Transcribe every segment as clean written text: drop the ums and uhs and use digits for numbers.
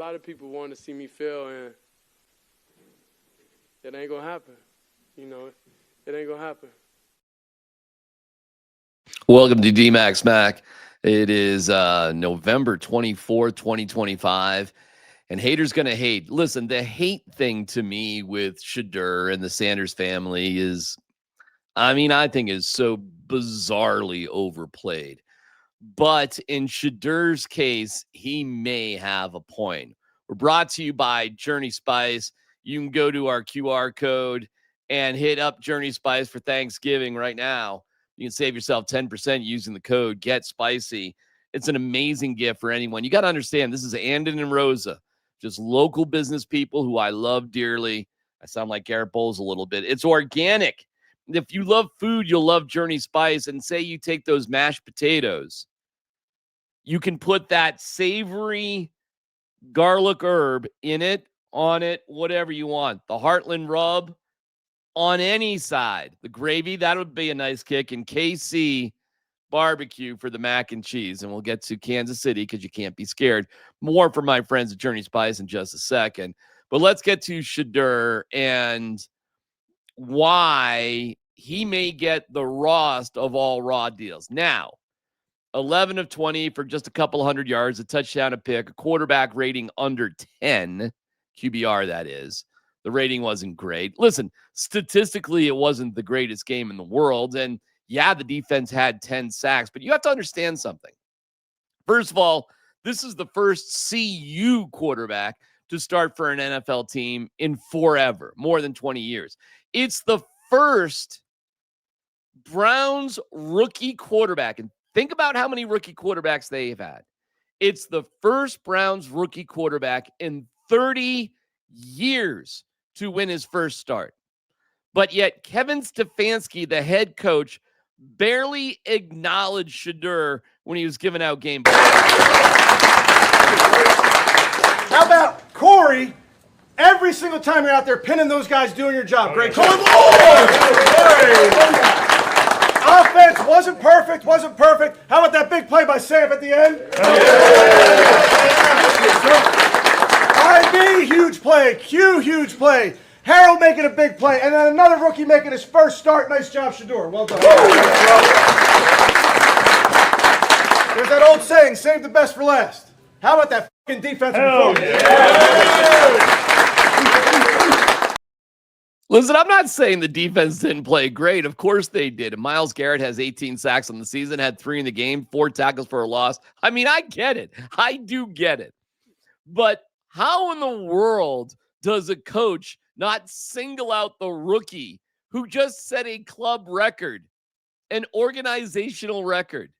lot of people want to see me fail, and it ain't going to happen. You know, it ain't going to happen. Welcome to DMac SMaK. It is November 24th, 2025, and haters going to hate. Listen, the hate thing to me with Shedeur and the Sanders family is, I think is so bizarrely overplayed. But in Shedeur's case, he may have a point. We're brought to you by Journey Spice. You can go to our QR code and hit up Journey Spice for Thanksgiving right now. You can save yourself 10% using the code GetSpicy. It's an amazing gift for anyone. You got to understand, this is Andon and Rosa, just local business people who I love dearly. I sound like Garrett Bowles a little bit. It's organic. If you love food, you'll love Journey Spice. And say you take those mashed potatoes, you can put that savory garlic herb in it, on it, whatever you want. The Heartland rub on any side. The gravy, that would be a nice kick. And KC barbecue for the mac and cheese. And we'll get to Kansas City because you can't be scared. More from my friends at Journey Spice in just a second. But let's get to Shedeur and why he may get the rawest of all raw deals. Now, 11 of 20 for just a couple hundred yards, a touchdown, a pick, a quarterback rating under 10, QBR that is. The rating wasn't great. Listen, statistically, it wasn't the greatest game in the world. And yeah, the defense had 10 sacks, but you have to understand something. First of all, this is the first CU quarterback to start for an NFL team in forever, more than 20 years. It's the first Browns rookie quarterback. And think about how many rookie quarterbacks they've had. It's the first Browns rookie quarterback in 30 years to win his first start. But yet Kevin Stefanski, the head coach, barely acknowledged Shedeur when he was giving out game balls. How about Corey? Every single time you're out there pinning those guys doing your job. Great job. Offense wasn't perfect. How about that big play by Sam at the end? IB, huge play. Q, huge play. Harold making a big play. And then another rookie making his first start. Nice job, Shedeur. Well done. There's that old saying, save the best for last. How about that fucking defensive performance? Listen, I'm not saying the defense didn't play great. Of course they did. And Myles Garrett has 18 sacks on the season, had 3 in the game, 4 tackles for a loss. I get it. I do get it. But how in the world does a coach not single out the rookie who just set a club record, an organizational record?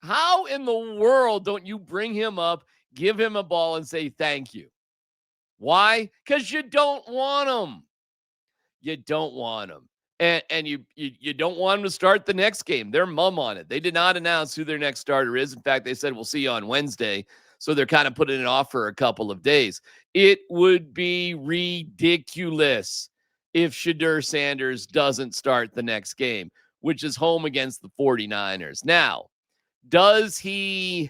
How in the world don't you bring him up, give him a ball, and say thank you? Why? Because you don't want him. You don't want him. And you don't want him to start the next game. They're mum on it. They did not announce who their next starter is. In fact, they said, we'll see you on Wednesday. So they're kind of putting it off for a couple of days. It would be ridiculous if Shadur Sanders doesn't start the next game, which is home against the 49ers. Now, does he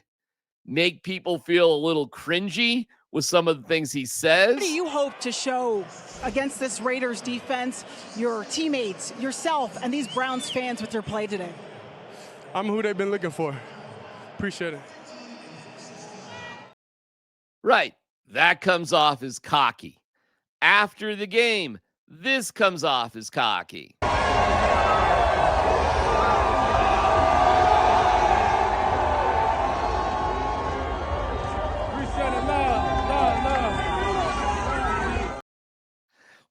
make people feel a little cringy with some of the things he says? What do you hope to show against this Raiders defense, your teammates, yourself, and these Browns fans with their play today? I'm who they've been looking for. Appreciate it. Right. That comes off as cocky. After the game, this comes off as cocky.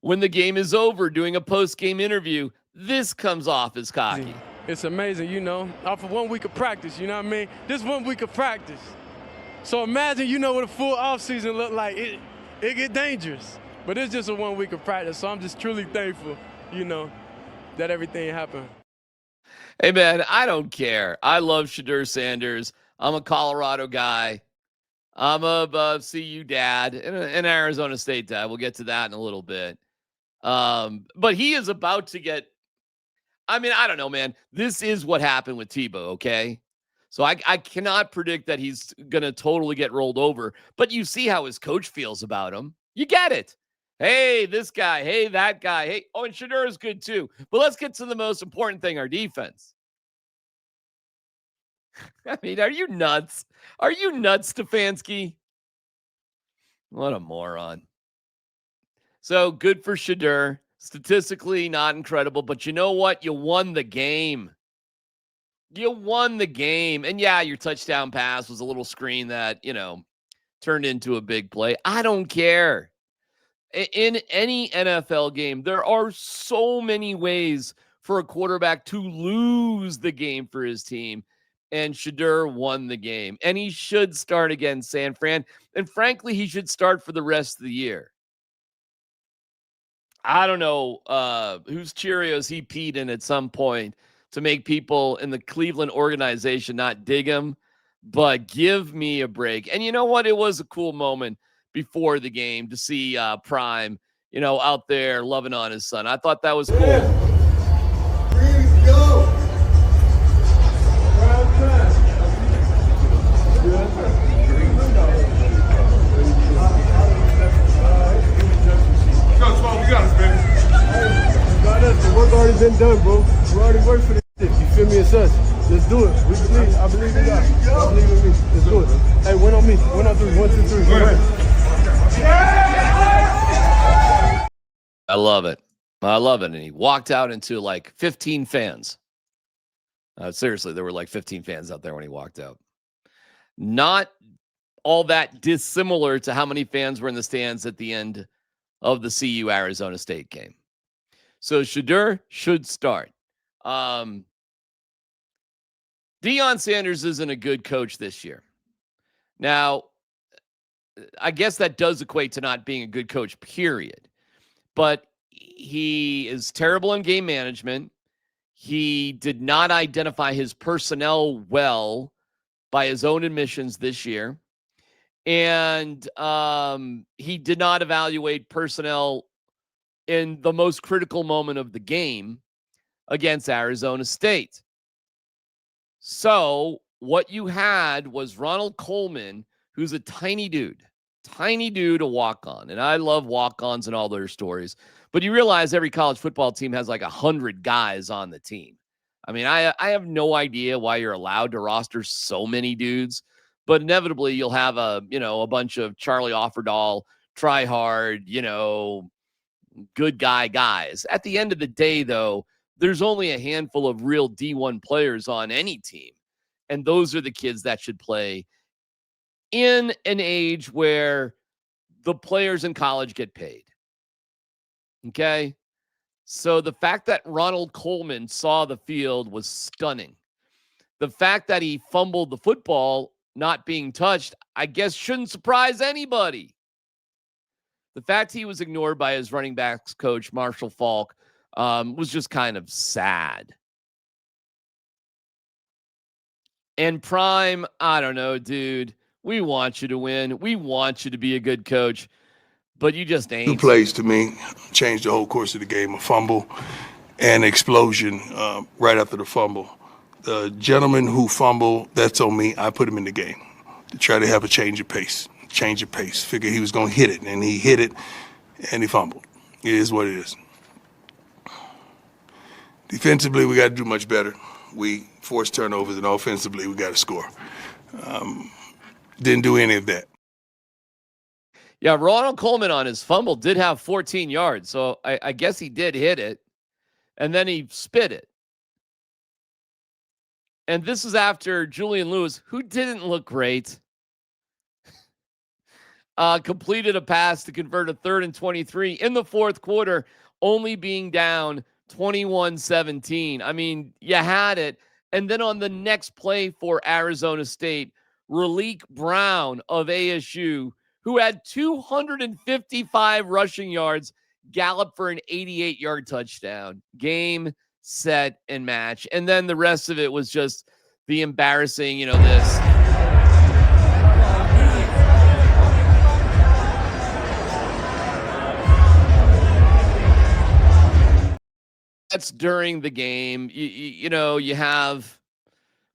When the game is over, doing a post-game interview, this comes off as cocky. It's amazing, off of 1 week of practice, you know what I mean? This 1 week of practice. So imagine, what a full offseason look like. It get dangerous. But it's just a 1 week of practice, so I'm just truly thankful, that everything happened. Hey, man, I don't care. I love Shadur Sanders. I'm a Colorado guy. I'm a CU dad and an Arizona State dad. We'll get to that in a little bit. But he is about to get, I don't know, man. This is what happened with Tebow, okay? So I cannot predict that he's going to totally get rolled over. But you see how his coach feels about him. You get it. Hey, this guy. Hey, that guy. Hey, oh, and Shedeur is good too. But let's get to the most important thing, our defense. I mean, are you nuts? Are you nuts, Stefanski? What a moron. So good for Shedeur. Statistically, not incredible. But you know what? You won the game. You won the game. And yeah, your touchdown pass was a little screen that, turned into a big play. I don't care. In any NFL game, there are so many ways for a quarterback to lose the game for his team. And Shedeur won the game. And he should start against San Fran. And frankly, he should start for the rest of the year. I don't know whose Cheerios he peed in at some point to make people in the Cleveland organization not dig him, but give me a break. And you know what? It was a cool moment before the game to see Prime, out there loving on his son. I thought that was cool. Please go. Go, 12, you got us, baby. The work already been done, bro. We already worked for this shit. You feel me? It's us. Let's do it. We believe. I believe in God. I believe in me. Let's do it. Hey, win on me. 1 on 3. 1, 2, 3. Go ahead. I love it. I love it. And he walked out into like 15 fans. Seriously, there were like 15 fans out there when he walked out. Not all that dissimilar to how many fans were in the stands at the end of the CU Arizona State game. So Shedeur should start. Deion Sanders isn't a good coach this year. Now, I guess that does equate to not being a good coach, period. But he is terrible in game management. He did not identify his personnel well by his own admissions this year. And he did not evaluate personnel in the most critical moment of the game against Arizona State. So what you had was Ronald Coleman, who's a tiny dude to walk on. And I love walk-ons and all their stories. But you realize every college football team has like 100 guys on the team. I mean, I have no idea why you're allowed to roster so many dudes, but inevitably you'll have a bunch of Charlie Offerdahl, try hard, good guys. At the end of the day, though, there's only a handful of real D1 players on any team. And those are the kids that should play in an age where the players in college get paid. Okay? So the fact that Ronald Coleman saw the field was stunning. The fact that he fumbled the football not being touched, I guess shouldn't surprise anybody. The fact he was ignored by his running backs coach, Marshall Faulk, was just kind of sad. And Prime, I don't know, dude. We want you to win. We want you to be a good coach, but you just ain't. 2 plays to me changed the whole course of the game. A fumble and explosion right after the fumble. The gentleman who fumbled, that's on me. I put him in the game to try to have a change of pace. Figure he was going to hit it, and he hit it, and he fumbled. It is what it is. Defensively, we got to do much better. We forced turnovers, and offensively, we got to score. Didn't do any of that. Yeah, Ronald Coleman on his fumble did have 14 yards, so I guess he did hit it, and then he spit it. And this is after Julian Lewis, who didn't look great, completed a pass to convert a 3rd and 23 in the fourth quarter, only being down 21-17. I mean, you had it. And then on the next play for Arizona State, Raleek Brown of ASU, who had 255 rushing yards, galloped for an 88-yard touchdown. Game, set, and match. And then the rest of it was just the embarrassing, this. That's during the game. You have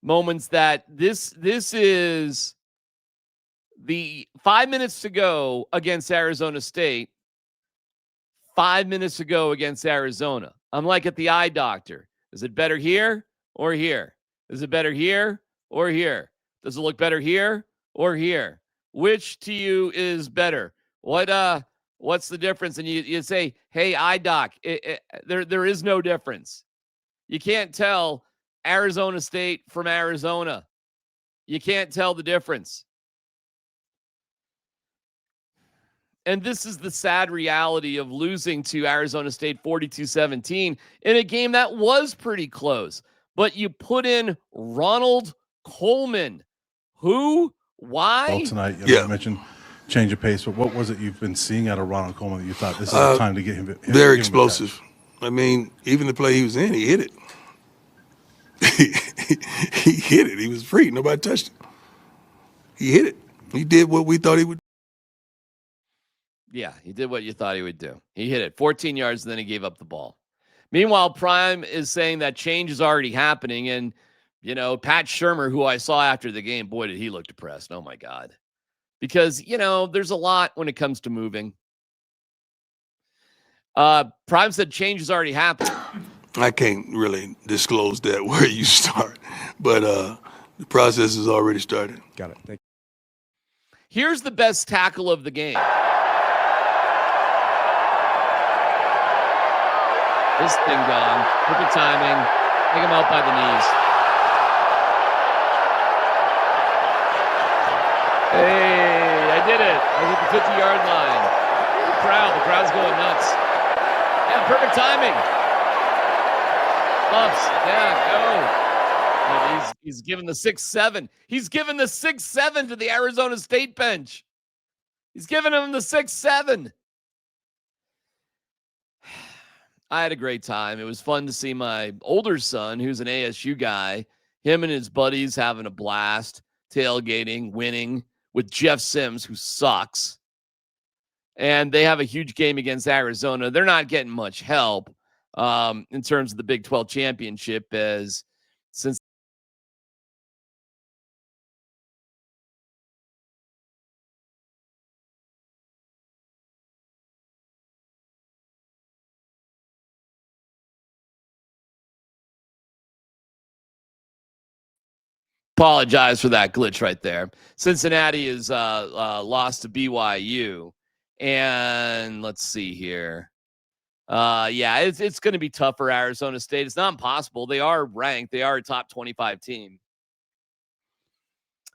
moments that this is the 5 minutes to go against Arizona State, 5 minutes to go against Arizona. I'm like at the eye doctor. Is it better here or here? Is it better here or here? Does it look better here or here? Which to you is better? What's the difference? And you say, hey, eye doc, there is no difference. You can't tell Arizona State from Arizona. You can't tell the difference. And this is the sad reality of losing to Arizona State 42-17 in a game that was pretty close. But you put in Ronald Coleman. Who? Why? Well, tonight, you mentioned change of pace, but what was it you've been seeing out of Ronald Coleman that you thought this is the time to get him? They're explosive. I mean, even the play he was in, he hit it. He hit it. He was free. Nobody touched him. He hit it. He did what we thought he would. Yeah, he did what you thought he would do. He hit it 14 yards, and then he gave up the ball. Meanwhile, Prime is saying that change is already happening. And, Pat Shurmur, who I saw after the game, boy, did he look depressed. Oh, my God. Because, there's a lot when it comes to moving. Prime said change is already happening. I can't really disclose that where you start, but the process has already started. Got it. Thank you. Here's the best tackle of the game. This thing gone. Perfect timing. Take him out by the knees. Hey, I did it. I was at the 50-yard line. The crowd's going nuts. Yeah, perfect timing. Ups, yeah, go. And he's given the 6-7. He's given the 6-7 to the Arizona State bench. He's giving him the 6-7. I had a great time. It was fun to see my older son, who's an ASU guy, him and his buddies having a blast, tailgating, winning with Jeff Sims, who sucks. And they have a huge game against Arizona. They're not getting much help in terms of the Big 12 championship, since apologize for that glitch right there. Cincinnati is lost to BYU. And let's see here. It's going to be tough for Arizona State. It's not impossible. They are ranked. They are a top 25 team.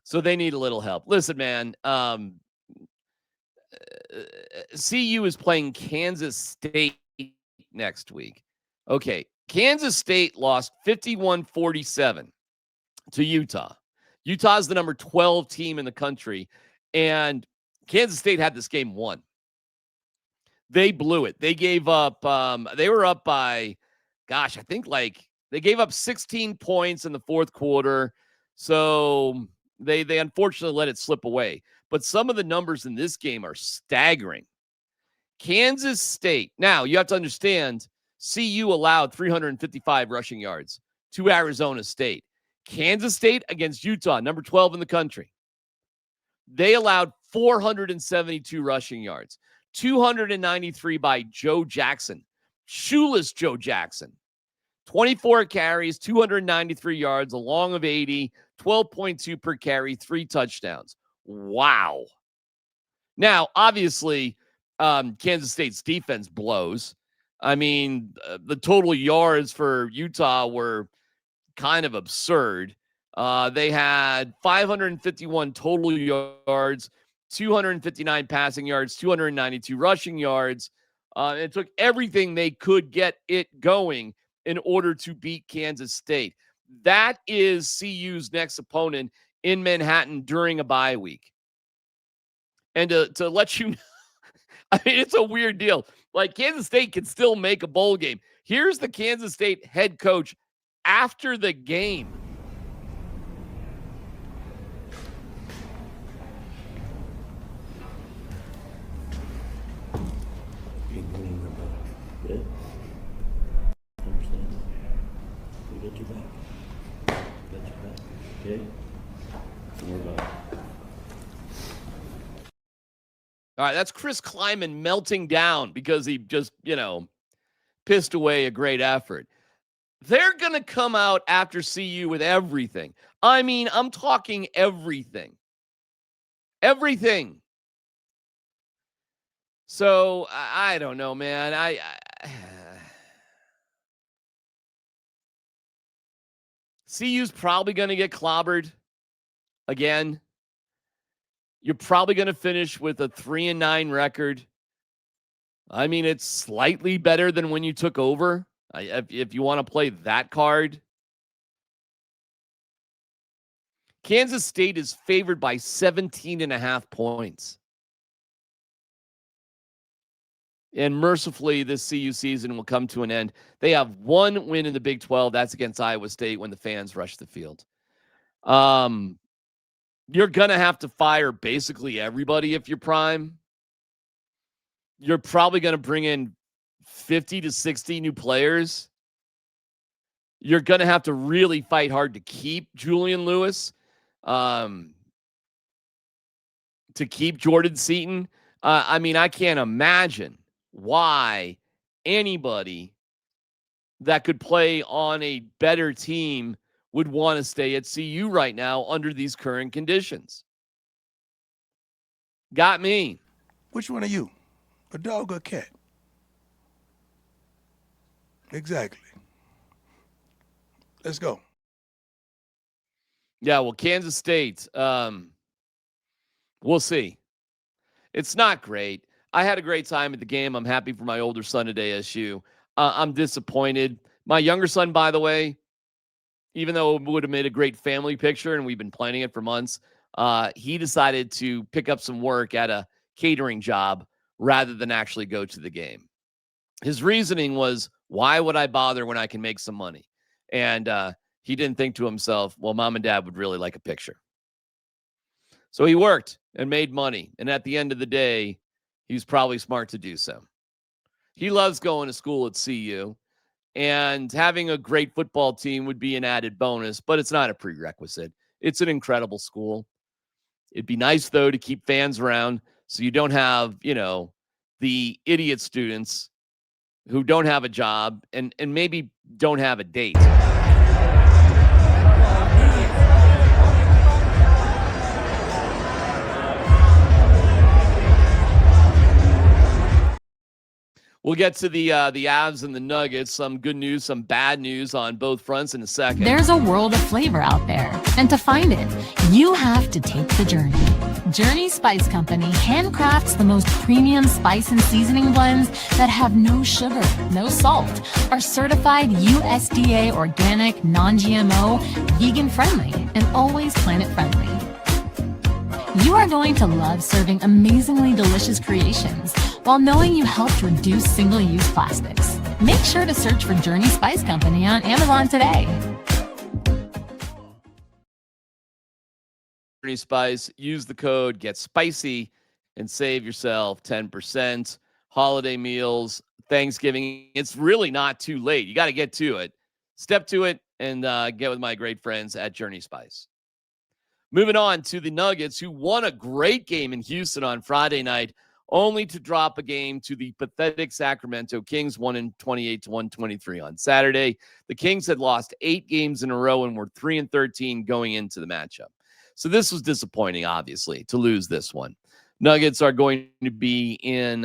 So they need a little help. Listen, man, CU is playing Kansas State next week. Okay, Kansas State lost 51-47 to Utah. Utah's the number 12 team in the country, and Kansas State had this game won. They blew it. They gave up, they were up by, I think they gave up 16 points in the fourth quarter. So they unfortunately let it slip away. But some of the numbers in this game are staggering. Kansas State. Now, you have to understand, CU allowed 355 rushing yards to Arizona State. Kansas State against Utah, number 12 in the country. They allowed 472 rushing yards. 293 by Joe Jackson. Shoeless Joe Jackson. 24 carries, 293 yards, a long of 80, 12.2 per carry, 3 touchdowns. Wow. Now, obviously, Kansas State's defense blows. I mean, the total yards for Utah were kind of absurd. They had 551 total yards, 259 passing yards, 292 rushing yards. It took everything they could get it going in order to beat Kansas State. That is CU's next opponent in Manhattan during a bye week. And to let you know, I mean, it's a weird deal. Like, Kansas State can still make a bowl game. Here's the Kansas State head coach after the game. All right, that's Chris Kleiman melting down because he just, pissed away a great effort. They're going to come out after CU with everything. I mean, I'm talking everything. Everything. So, I don't know, man. CU's probably going to get clobbered again. You're probably going to finish with a 3-9 record. I mean, it's slightly better than when you took over. If you want to play that card. Kansas State is favored by 17.5 points. And mercifully, this CU season will come to an end. They have one win in the Big 12. That's against Iowa State when the fans rush the field. You're going to have to fire basically everybody if you're Prime. You're probably going to bring in 50 to 60 new players. You're going to have to really fight hard to keep Julian Lewis, to keep Jordan Seaton. I mean, I can't imagine why anybody that could play on a better team would want to stay at CU right now under these current conditions. Got me. Which one are you? A dog or a cat? Exactly. Let's go. Yeah, well, Kansas State, we'll see. It's not great. I had a great time at the game. I'm happy for my older son at ASU. I'm disappointed. My younger son, by the way, even though it would have made a great family picture and we've been planning it for months, he decided to pick up some work at a catering job rather than actually go to the game. His reasoning was, why would I bother when I can make some money? And he didn't think to himself, well, mom and dad would really like a picture. So he worked and made money. And at the end of the day, he's probably smart to do so. He loves going to school at CU. And having a great football team would be an added bonus, but it's not a prerequisite. It's an incredible school. It'd be nice, though, to keep fans around so you don't have, the idiot students who don't have a job and maybe don't have a date. We'll get to the Avs and the Nuggets. Some good news, some bad news on both fronts in a second. There's a world of flavor out there, and to find it, you have to take the journey. Journey Spice Company handcrafts the most premium spice and seasoning blends that have no sugar, no salt, are certified USDA organic, non-GMO, vegan-friendly, and always planet-friendly. You are going to love serving amazingly delicious creations while knowing you helped reduce single-use plastics. Make sure to search for Journey Spice Company on Amazon today. Journey Spice, use the code Get Spicy and save yourself 10%. Holiday meals, Thanksgiving, it's really not too late. You got to get to it. Step to it and get with my great friends at Journey Spice. Moving on to the Nuggets, who won a great game in Houston on Friday night, only to drop a game to the pathetic Sacramento Kings, 128-123 on Saturday. The Kings had lost 8 games in a row and were 3-13 going into the matchup. So this was disappointing, obviously, to lose this one. Nuggets are going to be in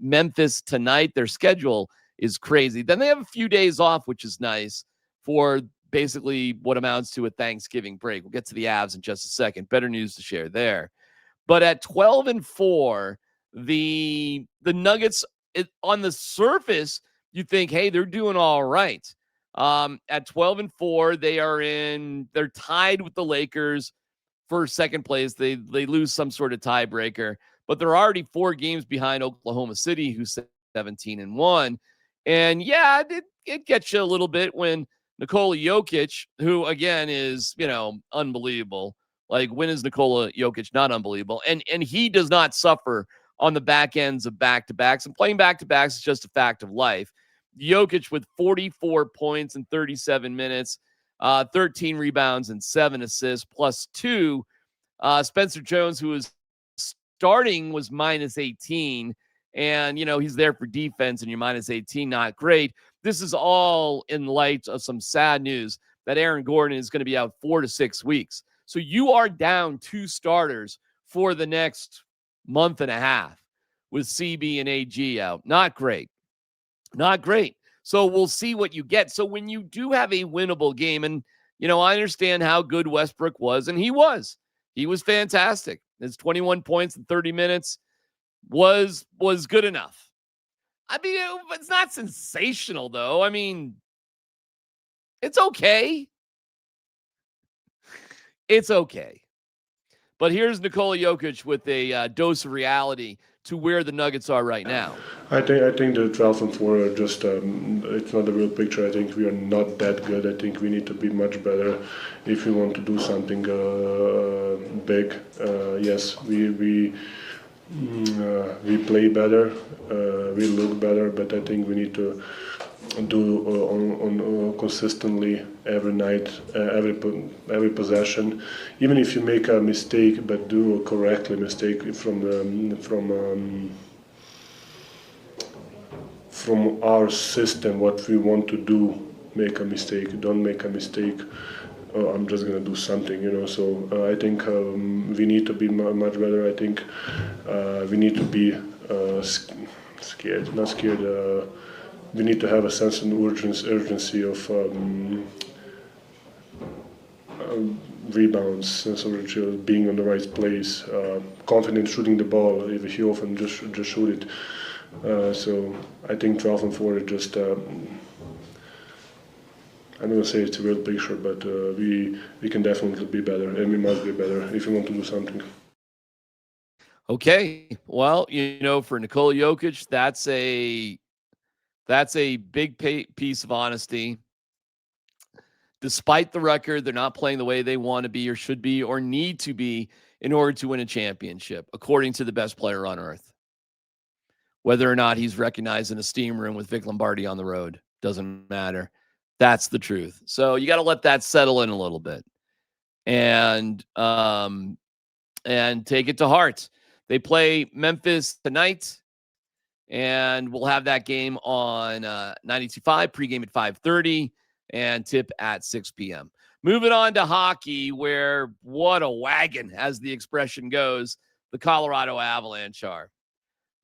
Memphis tonight. Their schedule is crazy. Then they have a few days off, which is nice, for basically what amounts to a Thanksgiving break. We'll get to the Avs in just a second. Better news to share there. But at 12-4, the Nuggets, on the surface, you think, hey, they're doing all right. At 12-4, they're tied with the Lakers for second place. They lose some sort of tiebreaker, but they're already 4 games behind Oklahoma City, who's 17-1. And yeah, it gets you a little bit when Nikola Jokic, who again is, unbelievable. Like, when is Nikola Jokic not unbelievable? And he does not suffer on the back ends of back-to-backs. And playing back-to-backs is just a fact of life. Jokic with 44 points in 37 minutes, 13 rebounds and 7 assists, plus 2. Spencer Jones, who is starting was minus 18, and, he's there for defense, and you're minus 18, not great. This is all in light of some sad news that Aaron Gordon is going to be out 4 to 6 weeks. So you are down 2 starters for the next month and a half with CB and AG out. Not great. Not great. So we'll see what you get. So when you do have a winnable game, and, I understand how good Westbrook was, and he was fantastic. His 21 points in 30 minutes was good enough. I mean, it's not sensational, though. I mean, it's okay. It's okay. But here's Nikola Jokic with a dose of reality to where the Nuggets are right now. I think the 12 and 4 are just, it's not a real picture. I think we are not that good. I think we need to be much better if we want to do something big. Yes, we play better, we look better, but I think we need to do on consistently every night, every possession. Even if you make a mistake, but do a correctly mistake from our system, what we want to do, make a mistake. Don't make a mistake. Oh, I'm just gonna do something, So I think we need to be much better. I think we need to be scared, not scared. We need to have a sense of urgency of rebounds, sense of urgency of being on the right place, confident shooting the ball. If you often just shoot it. So I think 12 and 4 is just. I'm not gonna say it's a real picture, but we can definitely be better, and we must be better if we want to do something. Okay, well, for Nikola Jokic, that's a big piece of honesty. Despite the record, they're not playing the way they want to be or should be or need to be in order to win a championship, according to the best player on earth. Whether or not he's recognized in a steam room with Vic Lombardi on the road, doesn't matter. That's the truth. So you got to let that settle in a little bit and take it to heart. They play Memphis tonight. And we'll have that game on 92.5, pregame at 5:30, and tip at 6 p.m. Moving on to hockey, where what a wagon, as the expression goes, the Colorado Avalanche are.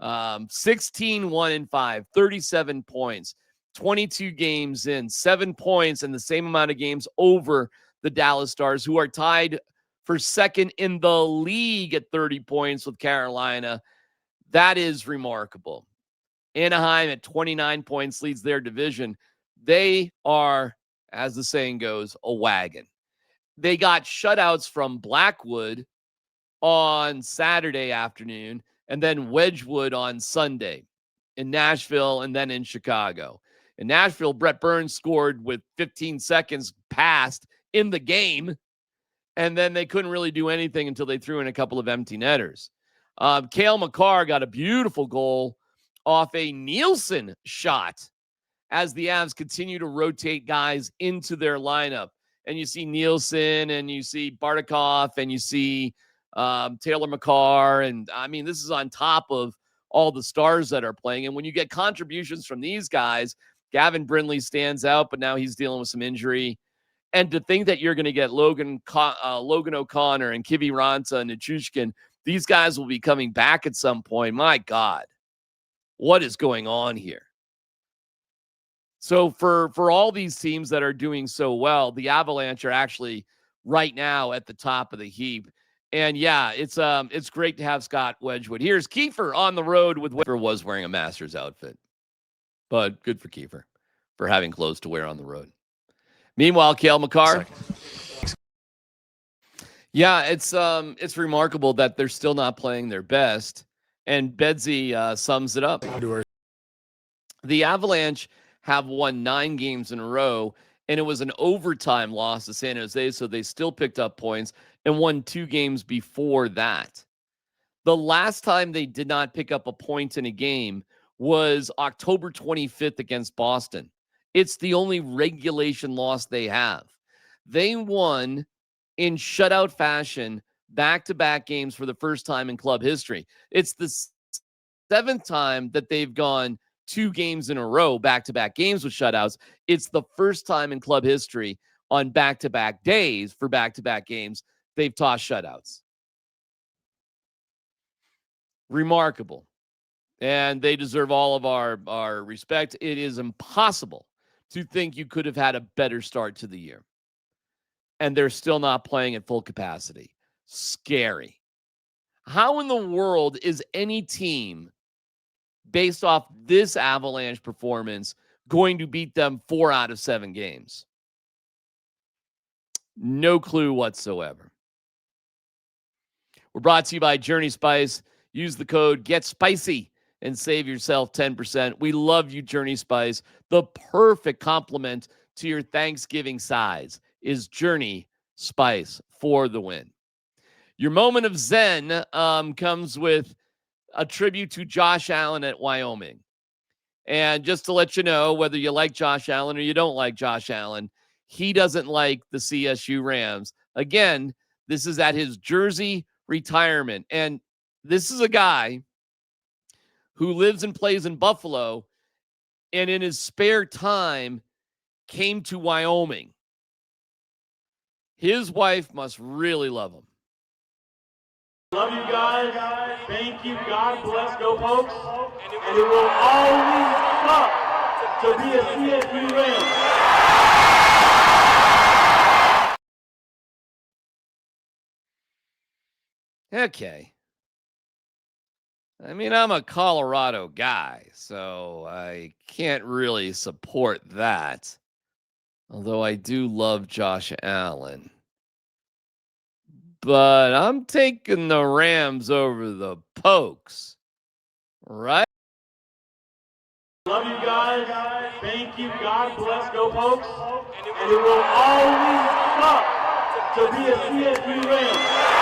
16-1-5, 37 points, 22 games in, 7 points, and the same amount of games over the Dallas Stars, who are tied for second in the league at 30 points with Carolina. That is remarkable. Anaheim at 29 points leads their division. They are, as the saying goes, a wagon. They got shutouts from Blackwood on Saturday afternoon and then Wedgwood on Sunday in Nashville and then in Chicago. In Nashville, Brett Burns scored with 15 seconds passed in the game, and then they couldn't really do anything until they threw in a couple of empty netters. Cale Makar got a beautiful goal off a Nielsen shot as the Avs continue to rotate guys into their lineup. And you see Nielsen and you see Bartikov and you see Taylor Makar. And I mean, this is on top of all the stars that are playing. And when you get contributions from these guys, Gavin Brindley stands out, but now he's dealing with some injury. And to think that you're going to get Logan O'Connor and Kivi Ranta and Nichushkin, these guys will be coming back at some point. My God, what is going on here? So for all these teams that are doing so well, the Avalanche are actually right now at the top of the heap. And yeah, it's great to have Scott Wedgwood. Here's Kiefer on the road with Kiefer was wearing a Masters outfit. But good for Kiefer for having clothes to wear on the road. Meanwhile, Cale Makar. Yeah, it's remarkable that they're still not playing their best. And Bedsy sums it up. The Avalanche have won 9 games in a row, and it was an overtime loss to San Jose, so they still picked up points and won 2 games before that. The last time they did not pick up a point in a game was October 25th against Boston. It's the only regulation loss they have. They won in shutout fashion back-to-back games for the first time in club history. It's the 7th time that they've gone 2 games in a row, back-to-back games with shutouts. It's the first time in club history on back-to-back days for back-to-back games they've tossed shutouts. Remarkable. And they deserve all of our respect. It is impossible to think you could have had a better start to the year. And they're still not playing at full capacity. Scary. How in the world is any team, based off this Avalanche performance, going to beat them 4 out of 7 games? No clue whatsoever. We're brought to you by Journey Spice. Use the code GETSPICY and save yourself 10%. We love you, Journey Spice. The perfect complement to your Thanksgiving size is Journey Spice for the win. Your moment of Zen comes with a tribute to Josh Allen at Wyoming. And just to let you know, whether you like Josh Allen or you don't like Josh Allen, he doesn't like the CSU Rams. Again, this is at his jersey retirement. And this is a guy who lives and plays in Buffalo and in his spare time came to Wyoming. His wife must really love him. Love you guys. Thank you. God bless. Go Pokes. And it will always suck to be a CSU Ram. Okay. I mean, I'm a Colorado guy, so I can't really support that. Although I do love Josh Allen. But I'm taking the Rams over the Pokes. Right? Love you guys. Thank you. God bless. Go Pokes. And it will always suck to be a CSU Ram.